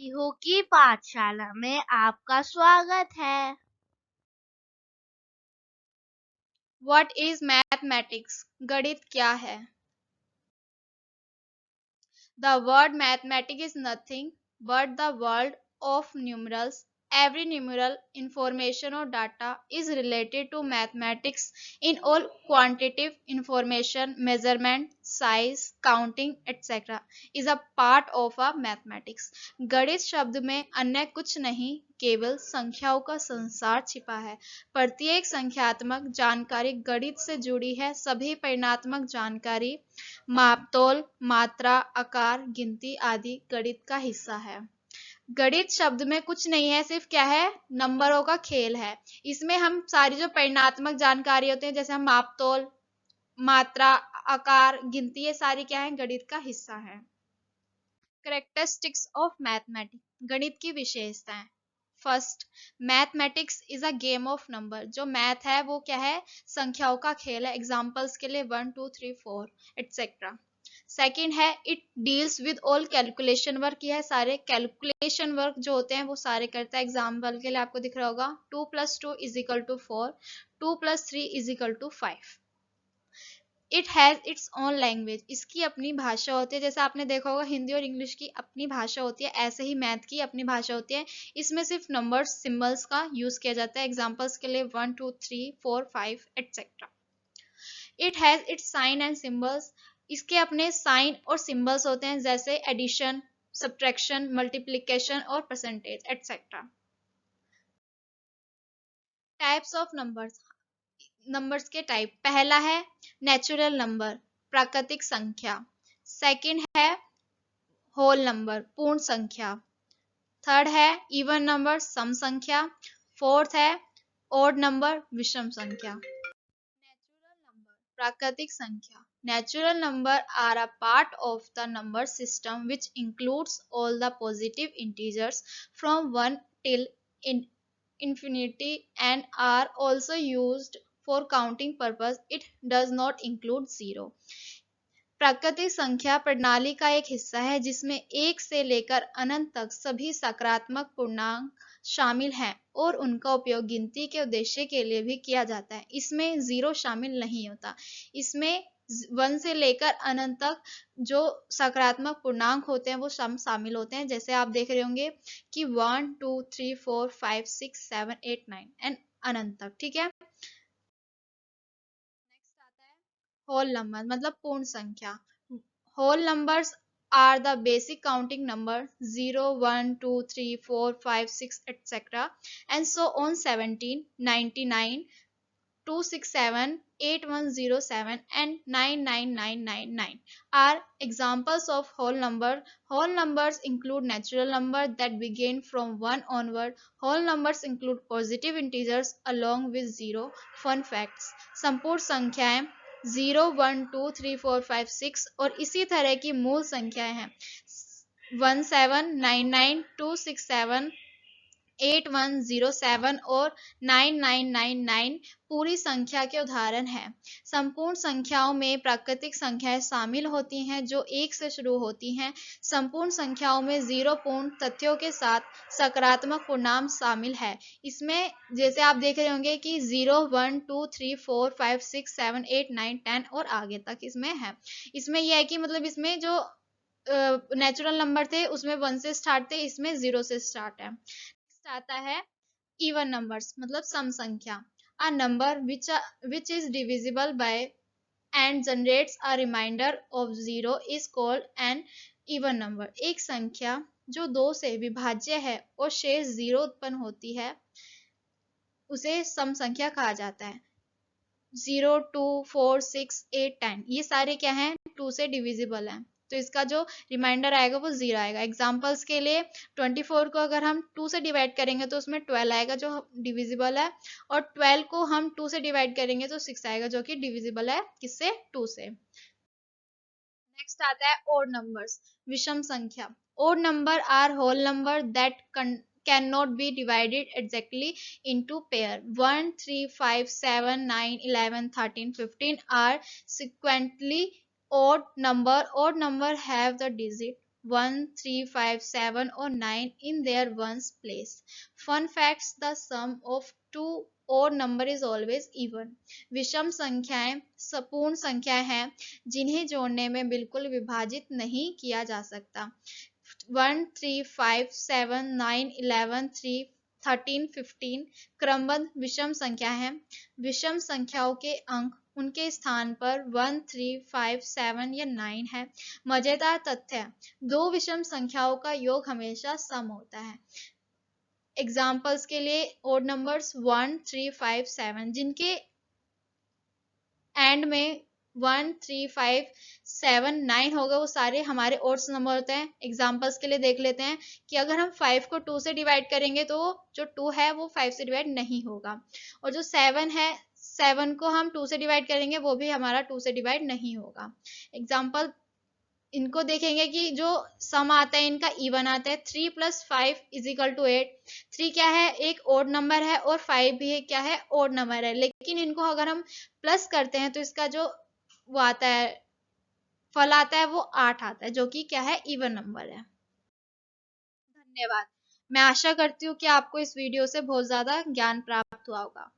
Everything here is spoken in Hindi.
पीहू की पाठशाला में आपका स्वागत है। What is mathematics? गणित क्या है? The word mathematics is nothing but the world of numerals. Every numeral information or data is related to mathematics in all quantitative information, measurement, size, counting, etc. is a part of a mathematics. गणित शब्द में अन्य कुछ नहीं केवल संख्याओं का संसार छिपा है। प्रत्येक संख्यात्मक जानकारी गणित से जुड़ी है। सभी परिमाणात्मक जानकारी मापतोल, मात्रा, आकार, गिनती आदि गणित का हिस्सा है। गणित शब्द में कुछ नहीं है, सिर्फ क्या है, नंबरों का खेल है। इसमें हम सारी जो परिमाणात्मक जानकारी होते हैं जैसे हम मापतोल, मात्रा, आकार, गिनती, ये सारी क्या है, गणित का हिस्सा है। कैरेक्टरिस्टिक्स ऑफ मैथमेटिक्स, गणित की विशेषताएं। First, mathematics is a game of number. जो मैथ है वो क्या है, संख्याओं का खेल है। एग्जांपल्स के लिए 1 2 3 4 एटसेट्रा। सेकंड है, it deals with all calculation work. यह सारे कैलकुलेशन वर्क जो होते हैं वो सारे करता है। एग्जाम्पल के लिए आपको दिख रहा होगा 2 + 2 = 4, 2 + 3 = 5। It has its own language. इसकी अपनी भाषा होती है। जैसे आपने देखा होगा हिंदी और इंग्लिश की अपनी भाषा होती है, ऐसे ही मैथ की अपनी भाषा होती है। इसमें सिर्फ नंबर्स, सिंबल्स का यूज किया जाता है। एग्जांपल्स के लिए 1 2 3 4 5 etcetera. It has its sign and symbols. इसके अपने साइन और सिंबल्स होते हैं जैसे एडिशन, सब्ट्रैक्शन, मल्टीप्लिकेशन और percentage etcetera. Types of numbers, numbers के टाइप। पहला है नेचुरल नंबर, प्राकृतिक संख्या। सेकंड है होल नंबर, पूर्ण संख्या। थर्ड है इवन नंबर, सम संख्या। फोर्थ है ऑड नंबर, विषम संख्या। नेचुरल नंबर, प्राकृतिक संख्या। Natural number are a part of the number system which includes all the positive integers from 1 till infinity and are also used for counting purpose. It does not include zero. प्राकृतिक संख्या प्रणाली का एक हिस्सा है जिसमें एक से लेकर अनंत तक सभी सकारात्मक पूर्णांक शामिल हैं और उनका उपयोग गिनती के उद्देश्य के लिए भी किया जाता है। इसमें जीरो शामिल नहीं होता। इसमें 1 से लेकर अनंत तक जो सकारात्मक पूर्णांक होते हैं वो शामिल होते हैं। जैसे आप देख रहे होंगे कि 1 2 3 4 5 6 7 8 9 एंड अनंत तक। ठीक है, नेक्स्ट आता है होल नंबर, मतलब पूर्ण संख्या। Whole numbers are the basic counting number 0 1 2 3 4 5 6 etc. and so on 17 99 267 8107 and 99999 are examples of whole number. Whole numbers include natural number that begin from 1 onward. Whole numbers include positive integers along with zero. Fun facts, संपूर्ण संख्याएं 0 1 2 3 4 5 6 और इसी तरह की मूल संख्याएं हैं 1799267 8107 और 9999 पूरी संख्या के उदाहरण हैं। संपूर्ण संख्याओं में प्राकृतिक संख्याएं शामिल होती हैं जो 1 से शुरू होती हैं। संपूर्ण संख्याओं में 0 पूर्ण तथ्यों के साथ सकारात्मक पूर्णांक शामिल है। इसमें जैसे आप देख रहे होंगे कि 0 1 2 3 4 5 6 7 8 9 10 और आगे तक इसमें है। इसमें यह है कि मतलब इसमें जो नेचुरल नंबर थे उसमें 1 से स्टार्ट थे, इसमें 0 से स्टार्ट है। आता है इवन नंबर्स, मतलब सम संख्या। A number which is divisible by and generates a remainder of zero is called an even number. एक संख्या जो 2 से विभाज्य है और शेष 0 उत्पन्न होती है उसे सम संख्या कहा जाता है। 0 2 4 6 8 10 ये सारे क्या हैं, 2 से डिविजिबल हैं, तो इसका जो रिमाइंडर आएगा वो 0 आएगा। एग्जाम्पल्स के लिए 24 को अगर हम 2 से डिवाइड करेंगे तो उसमें 12 आएगा जो डिविजिबल है, और 12 को हम 2 से डिवाइड करेंगे तो 6 आएगा जो कि डिविजिबल है किससे, 2 से। नेक्स्ट आता है ओड नंबर्स, विषम संख्या। Odd number are whole number that cannot be divided exactly into pair. 1 3 5 7 9 11 13 15 are sequentially odd number. Odd number have the digit 1, 3, 5, 7 or 9 in their ones place. Fun facts: the sum of two odd number is always even. विषम संख्याएं पूर्ण संख्या हैं जिन्हें जोड़ने में बिल्कुल विभाजित नहीं किया जा सकता। 1, 3, 5, 7, 9, 11, 3, 13, 15 क्रमबद्ध विषम संख्या है। विषम संख्याओं के अंक उनके स्थान पर 1, 3, 5, 7 या 9 है। मजेदार तथ्य: दो विषम संख्याओं का योग हमेशा सम होता है। एग्जाम्पल्स के लिए ओड नंबर्स 1, 3, 5, 7 जिनके एंड में 1, 3, 5, 7, 9 होगा वो सारे हमारे ओड्स नंबर होते हैं। एग्जाम्पल्स के लिए देख लेते हैं कि अगर हम 5 को 2 से डिवाइड करेंगे तो जो 2 है वो 5 से डिवाइड नहीं होगा, और जो 7 है 7 को हम 2 से डिवाइड करेंगे वो भी हमारा 2 से डिवाइड नहीं होगा। एग्जाम्पल इनको देखेंगे कि जो सम आता है इनका इवन आता है। 3 + 5 = 8। 3 क्या है, एक ओड नंबर है, और 5 भी है क्या है, ओड नंबर है। लेकिन इनको अगर हम प्लस करते हैं तो इसका जो वो आता है फल आता है वो 8 आता है, जो कि क्या है, इवन नंबर है। धन्यवाद। मैं आशा करती हूँ कि आपको इस वीडियो से बहुत ज्यादा ज्ञान प्राप्त हुआ होगा।